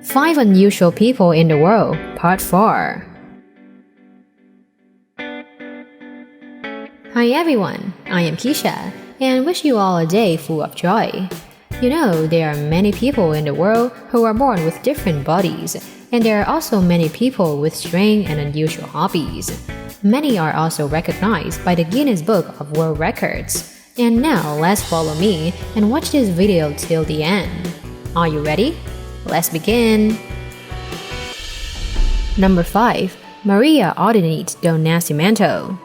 5 Unusual People in the World, Part 4. Hi everyone, I am Keisha, and wish you all a day full of joy. You know, there are many people in the world who are born with different bodies, and there are also many people with strange and unusual hobbies. Many are also recognized by the Guinness Book of World Records. And now let's follow me and watch this video till the end. Are you ready? Let's begin! Number 5. Maria Ordonez do Nascimento.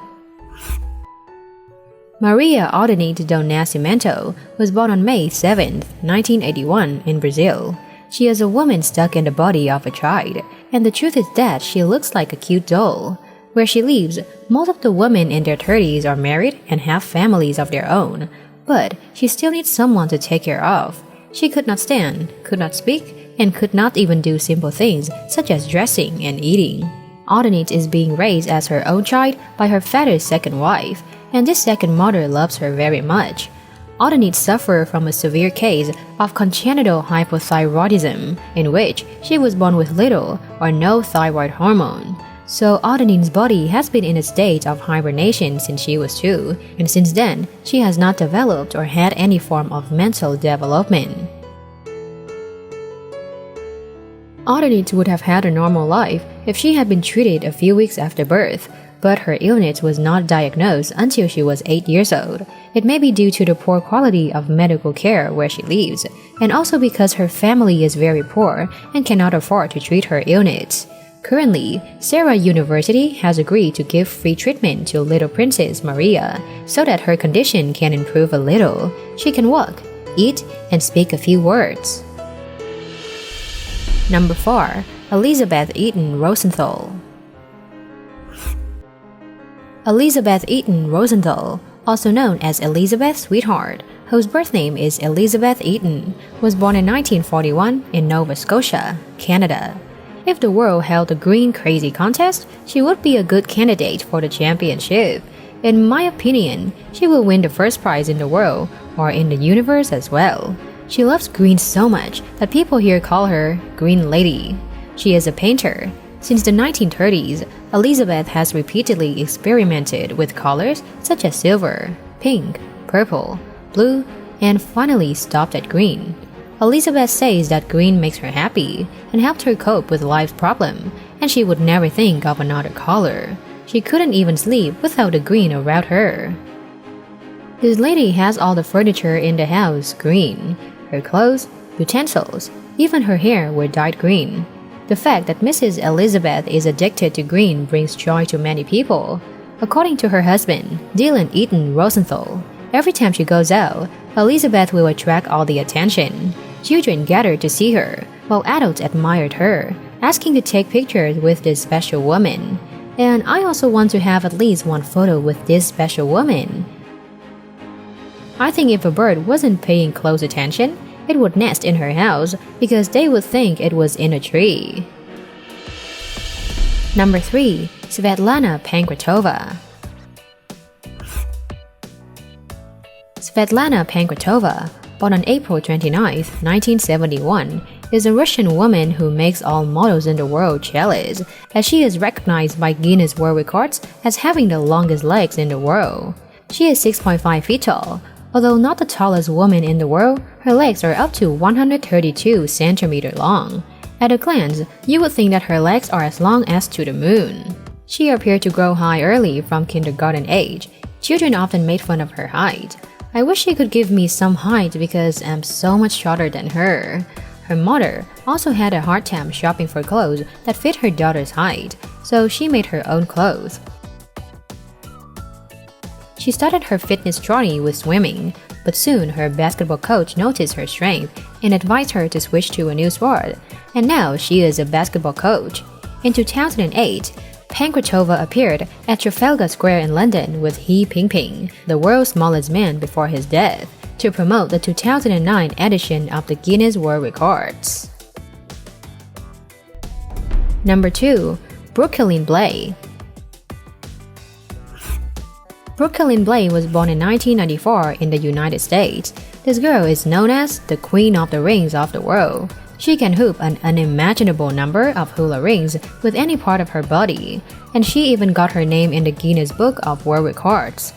Maria Ordonez do Nascimento was born on May 7, 1981 in Brazil. She is a woman stuck in the body of a child, and the truth is that she looks like a cute doll. Where she lives, most of the women in their 30s are married and have families of their own, but she still needs someone to take care of. She could not stand, could not speak, and could not even do simple things such as dressing and eating. Ordonez is being raised as her own child by her father's second wife, and this second mother loves her very much. Ordonez suffered from a severe case of congenital hypothyroidism, in which she was born with little or no thyroid hormone. So Ordonez's body has been in a state of hibernation since she was 2, and since then, she has not developed or had any form of mental development. Ordonez would have had a normal life if she had been treated a few weeks after birth, but her illness was not diagnosed until she was 8 years old. It may be due to the poor quality of medical care where she lives, and also because her family is very poor and cannot afford to treat her illness. Currently, Sarah University has agreed to give free treatment to little Princess Maria so that her condition can improve a little. She can walk, eat, and speak a few words. Number 4. Elizabeth Eaton Rosenthal. Elizabeth Eaton Rosenthal, also known as Elizabeth Sweetheart, whose birth name is Elizabeth Eaton, was born in 1941 in Nova Scotia, Canada. If the world held a green crazy contest, she would be a good candidate for the championship. In my opinion, she will win the first prize in the world, or in the universe as well. She loves green so much that people here call her Green Lady. She is a painter. Since the 1930s, Elizabeth has repeatedly experimented with colors such as silver, pink, purple, blue, and finally stopped at green. Elizabeth says that green makes her happy and helped her cope with life's problem, and she would never think of another color. She couldn't even sleep without the green around her. This lady has all the furniture in the house green. Her clothes, utensils, even her hair were dyed green. The fact that Mrs. Elizabeth is addicted to green brings joy to many people. According to her husband, Dylan Eaton Rosenthal, every time she goes out, Elizabeth will attract all the attention. Children gathered to see her, while adults admired her, asking to take pictures with this special woman. And I also want to have at least one photo with this special woman. I think if a bird wasn't paying close attention, it would nest in her house because they would think it was in a tree. Number 3. Svetlana Pankratova. Svetlana Pankratova, born on April 29, 1971, is a Russian woman who makes all models in the world jealous, as she is recognized by Guinness World Records as having the longest legs in the world. She is 6.5 feet tall. Although not the tallest woman in the world, her legs are up to 132 centimeters long. At a glance, you would think that her legs are as long as to the moon. She appeared to grow high early from kindergarten age. Children often made fun of her height. I wish she could give me some height because I'm so much shorter than her. Her mother also had a hard time shopping for clothes that fit her daughter's height, so she made her own clothes. She started her fitness journey with swimming, but soon her basketball coach noticed her strength and advised her to switch to a new sport, and now she is a basketball coach. In 2008, Pankratova appeared at Trafalgar Square in London with He Pingping, the world's smallest man before his death, to promote the 2009 edition of the Guinness World Records. Number 2. Brooklyn Blay. Brooklyn Blay was born in 1994 in the United States. This girl is known as the Queen of the Rings of the world. She can hoop an unimaginable number of hula rings with any part of her body, and she even got her name in the Guinness Book of World Records.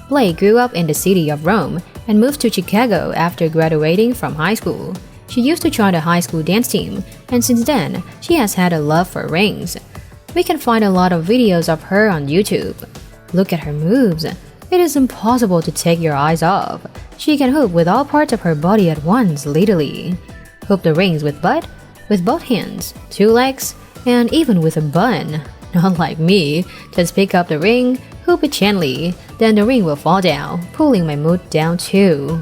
Blake grew up in the city of Rome and moved to Chicago after graduating from high school. She used to join the high school dance team, and since then, she has had a love for rings. We can find a lot of videos of her on YouTube. Look at her moves. It is impossible to take your eyes off. She can hoop with all parts of her body at once, literally. Hoop the rings with both hands, 2 legs, and even with a bun. Not like me, just pick up the ring, hoop it gently, then the ring will fall down, pulling my mood down too.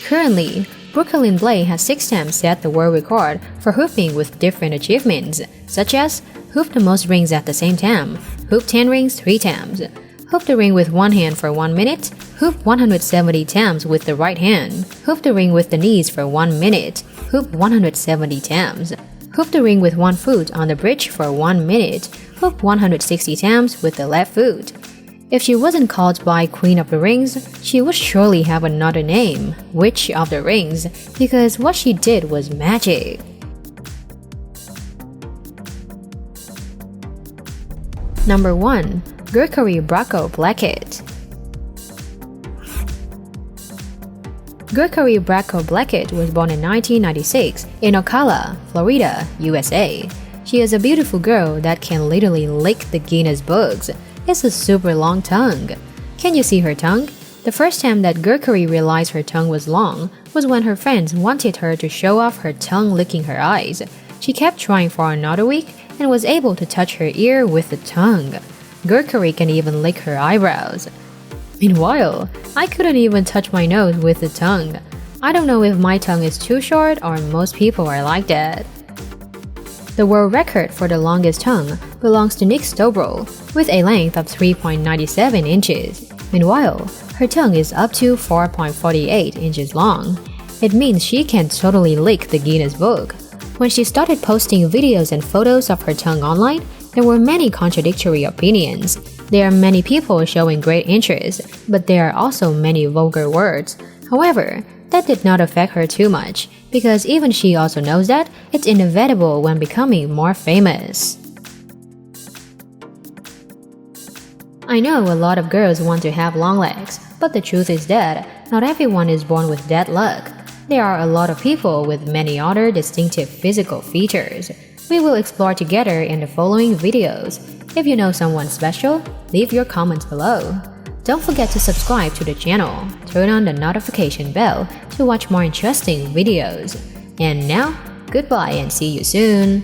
Currently, Brooklyn Blake has 6 times set the world record for hooping with different achievements, such as hoop the most rings at the same time, hoop 10 rings 3 times, hoop the ring with one hand for 1 minute, hoop 170 times with the right hand, hoop the ring with the knees for 1 minute, hoop 170 times, hoop the ring with one foot on the bridge for 1 minute, hoop 160 times with the left foot. If she wasn't called by Queen of the Rings, she would surely have another name, Witch of the Rings, because what she did was magic. Number 1. Gurkery Bracco Blackett. Gurkery Bracco Blackett was born in 1996 in Ocala, Florida, USA. She is a beautiful girl that can literally lick the Guinness books. It's a super long tongue. Can you see her tongue? The first time that Gurkery realized her tongue was long was when her friends wanted her to show off her tongue licking her eyes. She kept trying for another week and was able to touch her ear with the tongue. Gurkery can even lick her eyebrows. Meanwhile, I couldn't even touch my nose with the tongue. I don't know if my tongue is too short or most people are like that. The world record for the longest tongue belongs to Nick Stobrel, with a length of 3.97 inches. Meanwhile, her tongue is up to 4.48 inches long. It means she can totally lick the Guinness Book. When she started posting videos and photos of her tongue online, there were many contradictory opinions. There are many people showing great interest, but there are also many vulgar words. However, that did not affect her too much, because even she also knows that it's inevitable when becoming more famous. I know a lot of girls want to have long legs, but the truth is that not everyone is born with that luck. There are a lot of people with many other distinctive physical features. We will explore together in the following videos. If you know someone special, leave your comments below. Don't forget to subscribe to the channel, turn on the notification bell to watch more interesting videos. And now, goodbye and see you soon!